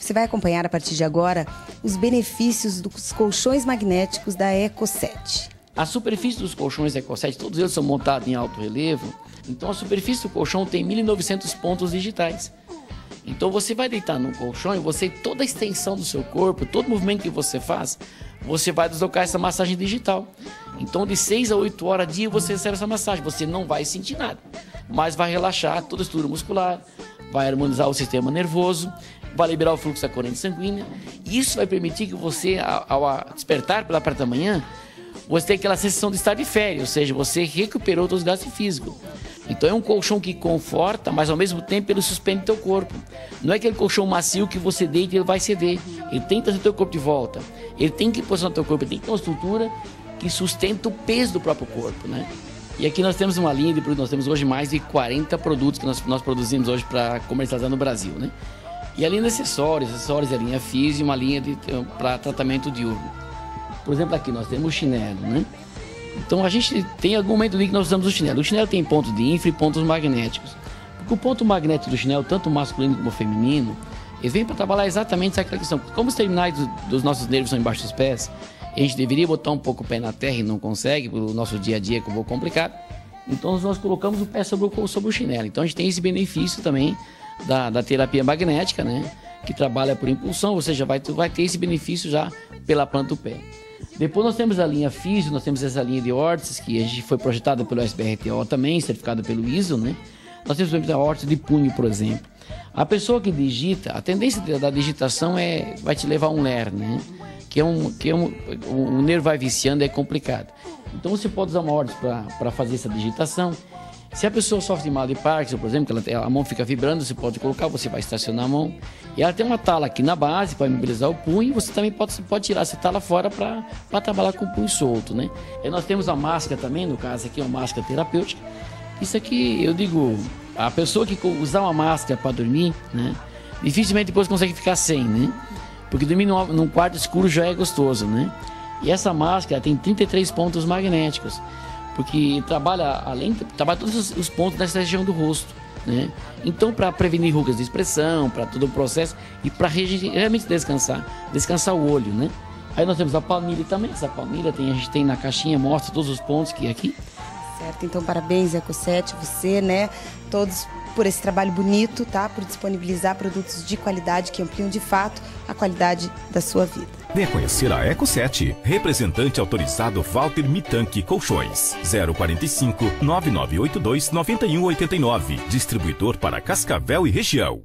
Você vai acompanhar a partir de agora os benefícios dos colchões magnéticos da Eco7. A superfície dos colchões Eco7, todos eles são montados em alto relevo, então a superfície do colchão tem 1.900 pontos digitais. Então você vai deitar no colchão e toda a extensão do seu corpo, todo movimento que você faz, você vai deslocar essa massagem digital. Então de 6 a 8 horas a dia você recebe essa massagem, você não vai sentir nada, mas vai relaxar toda a estrutura muscular, vai harmonizar o sistema nervoso, vai liberar o fluxo da corrente sanguínea. E isso vai permitir que você, ao despertar pela parte da manhã, você tem aquela sensação de estar de férias, ou seja, você recuperou o seu desgaste físico. Então é um colchão que conforta, mas ao mesmo tempo ele suspende o teu corpo. Não é aquele colchão macio que você deita e ele vai ceder. Ele tem que trazer o teu corpo de volta. Ele tem que posicionar o teu corpo, ele tem que ter uma estrutura que sustenta o peso do próprio corpo, né? E aqui nós temos uma linha de produtos, nós temos hoje mais de 40 produtos que nós produzimos hoje para comercializar no Brasil, né? E a linha de acessórios é a linha Físio e uma linha para tratamento diurno. Por exemplo, aqui nós temos o chinelo, né? Então a gente tem algum momento ali que nós usamos o chinelo. O chinelo tem pontos de ínfra e pontos magnéticos. Porque o ponto magnético do chinelo, tanto masculino como feminino, ele vem para trabalhar exatamente essa questão. Como os terminais dos nossos nervos são embaixo dos pés, a gente deveria botar um pouco o pé na terra e não consegue, pelo nosso dia a dia é um pouco complicado. Então nós colocamos o pé sobre o chinelo. Então a gente tem esse benefício também da terapia magnética, né? Que trabalha por impulsão, ou seja, vai ter esse benefício já pela planta do pé. Depois nós temos a linha Físio, nós temos essa linha de órteses, que a gente foi projetada pelo SBRTO também, certificada pelo ISO, né? Nós temos a órtese de punho, por exemplo. A pessoa que digita, a tendência da digitação vai te levar a um LER, né? O nervo vai viciando, é complicado. Então você pode usar uma órtese para fazer essa digitação. Se a pessoa sofre de mal de Parkinson, por exemplo, que a mão fica vibrando, você pode colocar, você vai estacionar a mão. E ela tem uma tala aqui na base para imobilizar o punho, e você também pode tirar essa tala fora para trabalhar com o punho solto, né? E nós temos a máscara também, no caso aqui é uma máscara terapêutica. Isso aqui, eu digo, a pessoa que usar uma máscara para dormir, né? Dificilmente depois consegue ficar sem, né? Porque dormir num quarto escuro já é gostoso, né? E essa máscara tem 33 pontos magnéticos, porque trabalha todos os pontos dessa região do rosto, né? Então, para prevenir rugas de expressão, para todo o processo e para realmente descansar o olho, né? Aí nós temos a palmilha também. Essa palmilha a gente tem na caixinha, mostra todos os pontos que é aqui. Certo, então parabéns, Eco7, você, né? Todos por esse trabalho bonito, tá? Por disponibilizar produtos de qualidade que ampliam de fato a qualidade da sua vida. Venha conhecer a Eco7, representante autorizado Walter Mitanque Colchões, 045 9982 9189, distribuidor para Cascavel e região.